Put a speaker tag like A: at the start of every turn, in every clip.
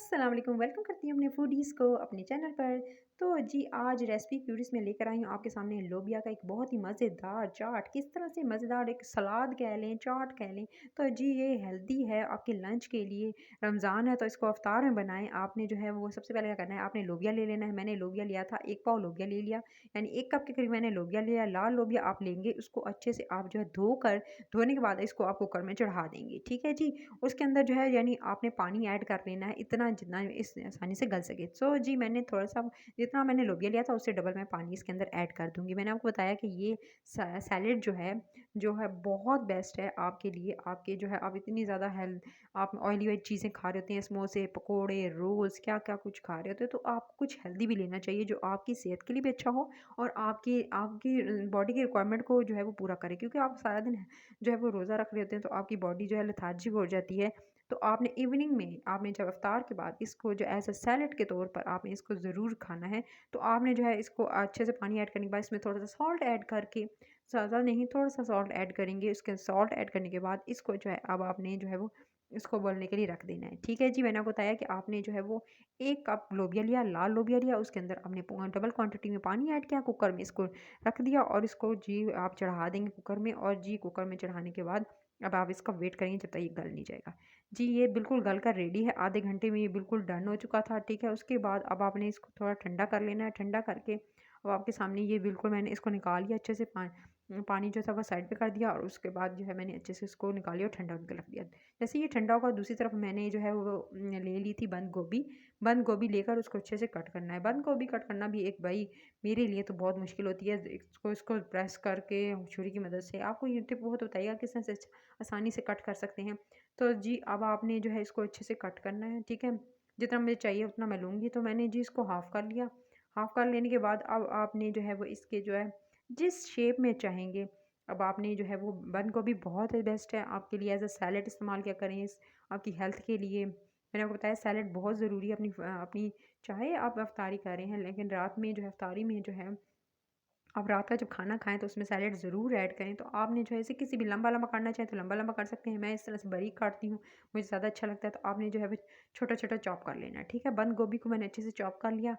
A: अस्सलाम वालेकुम, वेलकम करती हूँ अपने फूडीज़ को अपने चैनल पर। तो जी आज रेसिपी क्यूरीज में लेकर आई हूँ आपके सामने लोबिया का एक बहुत ही मज़ेदार चाट। किस तरह से मज़ेदार, एक सलाद कह लें, चाट कह लें। तो जी ये हेल्दी है आपके लंच के लिए। रमज़ान है तो इसको अफ्तार में बनाएं। आपने जो है वो सबसे पहले क्या करना है, आपने लोबिया ले लेना है। मैंने लोबिया लिया था, 1 पाव लोबिया ले लिया, यानी 1 कप के करीब मैंने लोबिया लिया। लाल लोबिया आप लेंगे, उसको अच्छे से आप जो है धोकर, धोने के बाद इसको आप कुकर में चढ़ा देंगे, ठीक है जी। उसके अंदर जो है यानी आपने पानी ऐड कर लेना है, इतना जितना इस आसानी से गल सके। सो जी मैंने थोड़ा-सा, जितना मैंने लोबिया लिया था उससे डबल मैं पानी इसके अंदर ऐड कर दूँगी। मैंने आपको बताया कि ये सैलेड जो है बहुत बेस्ट है आपके लिए। आपके जो है आप इतनी ज़्यादा हेल्थ, आप ऑयली चीज़ें खा रहे होते हैं, समोसे, पकोड़े, रोल्स, क्या-क्या कुछ खा रहे होते हैं, तो आप कुछ हेल्दी भी लेना चाहिए जो आपकी सेहत के लिए भी अच्छा हो और आपकी आपकी बॉडी की रिक्वायरमेंट को जो है वो पूरा करे। क्योंकि आप सारा दिन जो है वो रोज़ा रख रहे होते हैं तो आपकी बॉडी जो है लेथार्जिक हो जाती है। तो आपने इवनिंग में, आपने जब इफ्तार के बाद इसको जो एज़ अ सैलेड के तौर पर आपने इसको ज़रूर खाना है। तो आपने जो है इसको अच्छे से पानी ऐड करने के बाद इसमें थोड़ा-सा सॉल्ट ऐड करके, ज़्यादा नहीं थोड़ा-सा सॉल्ट ऐड करेंगे। उसके सॉल्ट ऐड करने के बाद इसको जो है अब आपने जो है वो इसको उबलने के लिए रख देना है। ठीक है जी, मैंने आपको बताया कि आपने जो है वो 1 कप लोबिया लिया, लाल लोबिया लिया, उसके अंदर आपने डबल क्वांटिटी में पानी ऐड किया, कुकर में इसको रख दिया और इसको जी आप चढ़ा देंगे कुकर में। और जी कुकर में चढ़ाने के बाद अब आप इसका वेट करेंगे जब तक ये गल नहीं जाएगा। जी ये बिल्कुल गल कर रेडी है, आधे घंटे में ये बिल्कुल डन हो चुका था, ठीक है। उसके बाद अब आपने इसको थोड़ा ठंडा कर लेना है। ठंडा करके अब आपके सामने ये बिल्कुल मैंने इसको निकाल लिया अच्छे से। पानी जो था वो साइड पे कर दिया और उसके बाद जो है मैंने अच्छे से इसको निकाल लिया और ठंडा होने रख दिया। जैसे ये ठंडा होगा, दूसरी तरफ मैंने जो है वो ले ली थी बंद गोभी। बंद गोभी लेकर उसको अच्छे से कट करना है। बंद गोभी कट करना भी एक भाई मेरे लिए तो बहुत मुश्किल होती है। इसको इसको प्रेस करके छुरी की मदद से, आपको ये टिप बहुत बताइएगा किस तरह से आसानी से कट कर सकते हैं। तो जी अब आपने जो है इसको अच्छे से कट करना है, ठीक है। जितना मुझे चाहिए उतना मैं लूँगी। तो मैंने जी इसको हाफ़ कर लिया। हाफ़ कर लेने के बाद अब आपने जो है वो इसके जो है जिस शेप में चाहेंगे, अब आपने जो है वो बंद गोभी बहुत ही बेस्ट है आपके लिए। एज़ अ सैलेड इस्तेमाल क्या करें इस आपकी हेल्थ के लिए। मैंने आपको बताया सैलेड बहुत ज़रूरी है अपनी, चाहे आप इफ्तारी कर रहे हैं लेकिन रात में जो है इफ्तारी में जो है आप रात का जब खाना खाएँ तो उसमें सैलेड ज़रूर ऐड करें। तो आपने जो है इसे किसी भी लंबा-लंबा काटना चाहें तो लंबा-लंबा काट सकते हैं। मैं इस तरह से बारीक काटती हूँ, मुझे ज़्यादा अच्छा लगता है। तो आपने जो है वो छोटा-छोटा चॉप कर लेना है, ठीक है। बंद गोभी को मैंने अच्छे से चॉप कर लिया।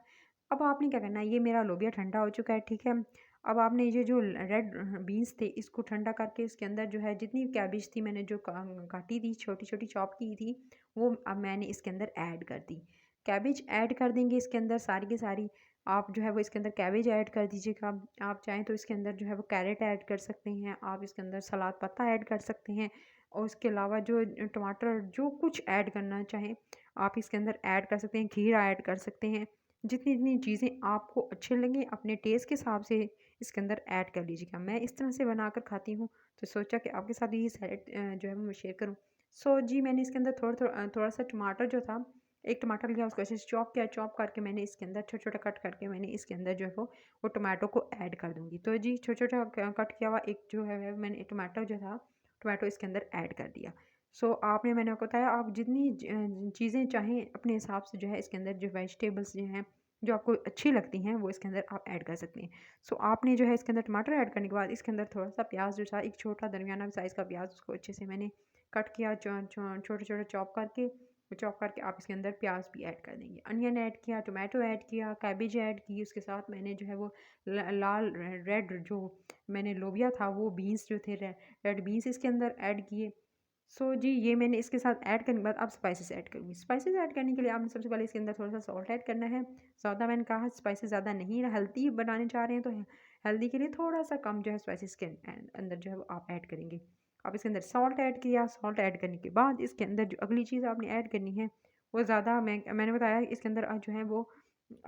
A: अब आपने क्या करना है, ये मेरा लोबिया ठंडा हो चुका है, ठीक है। अब आपने ये जो रेड बीन्स थे इसको ठंडा करके इसके अंदर जो है जितनी कैबेज थी मैंने जो काटी थी, छोटी-छोटी चॉप की थी, वो अब मैंने इसके अंदर ऐड कर दी। कैबेज ऐड कर देंगे इसके अंदर सारी की सारी। आप जो है वो इसके अंदर कैबेज ऐड कर दीजिएगा। आप चाहें तो इसके अंदर जो है वो कैरेट ऐड कर सकते हैं। आप इसके अंदर सलाद पत्ता ऐड कर सकते हैं और उसके अलावा जो टमाटर, जो कुछ ऐड करना चाहें आप इसके अंदर ऐड कर सकते हैं। खीरा ऐड कर सकते हैं। जितनी-जितनी चीज़ें आपको अच्छी लगें अपने टेस्ट के हिसाब से इसके अंदर ऐड कर लीजिएगा। मैं इस तरह से बनाकर खाती हूँ तो सोचा कि आपके साथ ये सैलेड जो है वो मैं शेयर करूँ। सो जी मैंने इसके अंदर थोड़ा-सा टमाटर जो था, 1 टमाटर लिया, उसको अच्छे से चॉप किया। चॉप करके मैंने इसके अंदर छोटा-छोटा कट करके मैंने इसके अंदर जो है वो टोमेटो को ऐड कर दूँगी। तो जी छोटा-छोटा कट किया हुआ एक जो है मैंने टोमेटो जो था, टोमेटो इसके अंदर ऐड कर दिया। सो आपने, मैंने आपको बताया आप जितनी चीज़ें चाहें अपने हिसाब से जो है इसके अंदर जो वेजिटेबल्स जो हैं, जो आपको अच्छी लगती हैं वो इसके अंदर आप ऐड कर सकते हैं। सो आपने जो है इसके अंदर टमाटर ऐड करने के बाद इसके अंदर थोड़ा-सा प्याज़ जो था, एक छोटा दरमियाना साइज़ का प्याज़, उसको अच्छे से मैंने कट किया, छोटा-छोटा चॉप करके आप इसके अंदर प्याज भी ऐड कर देंगे। अनियन ऐड किया, टोमेटो ऐड किया, कैबेज ऐड की, उसके साथ मैंने जो है वो लाल रेड जो मैंने लोबिया था, वो बीन्स जो थे, रेड बीन्स इसके अंदर ऐड किए। सो जी ये मैंने इसके साथ ऐड करने के बाद अब स्पाइसेस ऐड करूँगी। स्पाइसेस ऐड करने के लिए आपने सबसे पहले इसके अंदर थोड़ा-सा सॉल्ट ऐड करना है। ज़्यादा मैंने कहा स्पाइसेस ज़्यादा नहीं, हेल्दी बनाने चाह रहे हैं तो हेल्दी के लिए थोड़ा-सा कम जो है स्पाइसेस के अंदर जो है वो आप ऐड करेंगे। आप इसके अंदर सॉल्ट ऐड किया, सॉल्ट ऐड करने के बाद इसके अंदर जो अगली चीज़ आपने ऐड करनी है वो ज़्यादा मैंने बताया इसके अंदर जो है वो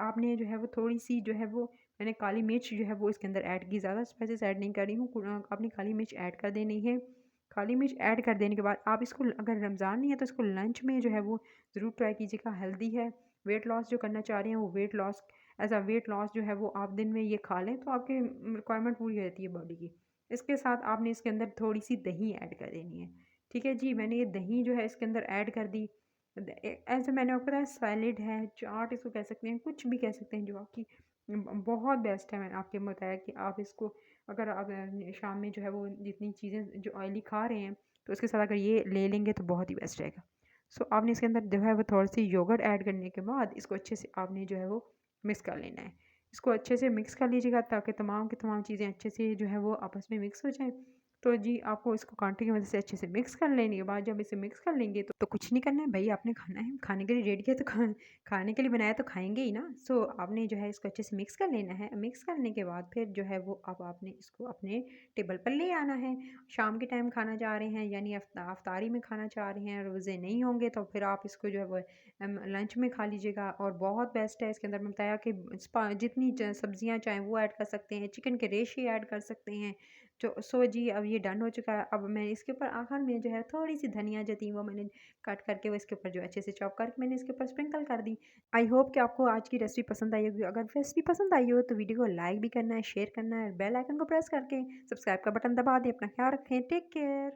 A: आपने जो है वो थोड़ी-सी जो है वो मैंने काली मिर्च जो है वो इसके अंदर ऐड की। ज़्यादा स्पाइसेस ऐड नहीं कर रही हूँ। आपने काली मिर्च ऐड कर देनी है। काली मिर्च ऐड कर देने के बाद आप इसको, अगर रमज़ान नहीं है तो इसको लंच में जो है वो ज़रूर ट्राई कीजिएगा। हेल्दी है, वेट लॉस जो करना चाह रहे हैं वो वेट लॉस जो है वो आप दिन में ये खा लें तो आपकी रिक्वायरमेंट पूरी हो जाती है बॉडी की। इसके साथ आपने इसके अंदर थोड़ी-सी दही ऐड कर देनी है। ठीक है जी, मैंने ये दही जो है इसके अंदर ऐड कर दी। ऐसे मैंने आपको बताया सैलेड है, चाट इसको कह सकते हैं, कुछ भी कह सकते हैं जो आपकी बहुत बेस्ट है। मैंने आपको बताया कि आप इसको अगर आप शाम में जो है वो जितनी चीज़ें जो ऑयली खा रहे हैं तो उसके साथ अगर ये ले लेंगे तो बहुत ही बेस्ट रहेगा। सो आपने इसके अंदर जो है वो थोड़ी-सी योगर्ट ऐड करने के बाद इसको अच्छे से आपने जो है वो मिक्स कर लेना है। इसको अच्छे से मिक्स कर लीजिएगा ताकि तमाम की तमाम चीज़ें अच्छे से जो है वो आपस में मिक्स हो जाएँ। तो जी आपको इसको कांटे की मदद से अच्छे से मिक्स कर लेने के बाद जब इसे मिक्स कर लेंगे तो कुछ नहीं करना है भई, आपने खाना है, खाने के लिए रेडी किया तो खाने के लिए बनाया तो खाएँगे ही ना। सो आपने जो है इसको अच्छे से मिक्स कर लेना है। मिक्स करने के बाद फिर जो है वो अब आपने इसको अपने टेबल पर ले आना है। शाम के टाइम खाना चाह रहे हैं यानी अफ्तारी में खाना चाह रहे हैं, रोज़े नहीं होंगे तो फिर आप इसको जो है वो लंच में खा लीजिएगा और बहुत बेस्ट है। इसके अंदर मैंने बताया कि जितनी सब्जियां चाहें वो ऐड कर सकते हैं, चिकन के रेशे ऐड कर सकते हैं। जो सो जी अब ये डन हो चुका है। अब मैं इसके ऊपर आखिर में जो है थोड़ी सी धनिया जो थी वो मैंने कट करके वो इसके ऊपर जो अच्छे से चॉप करके मैंने इसके ऊपर स्प्रिंकल कर दी। आई होप कि आपको आज की रेसिपी पसंद आई होगी। अगर रेसिपी पसंद आई हो तो वीडियो को लाइक भी करना है, शेयर करना है, बेल आइकन को प्रेस करके सब्सक्राइब का बटन दबा दें। अपना ख्याल रखें। Take care.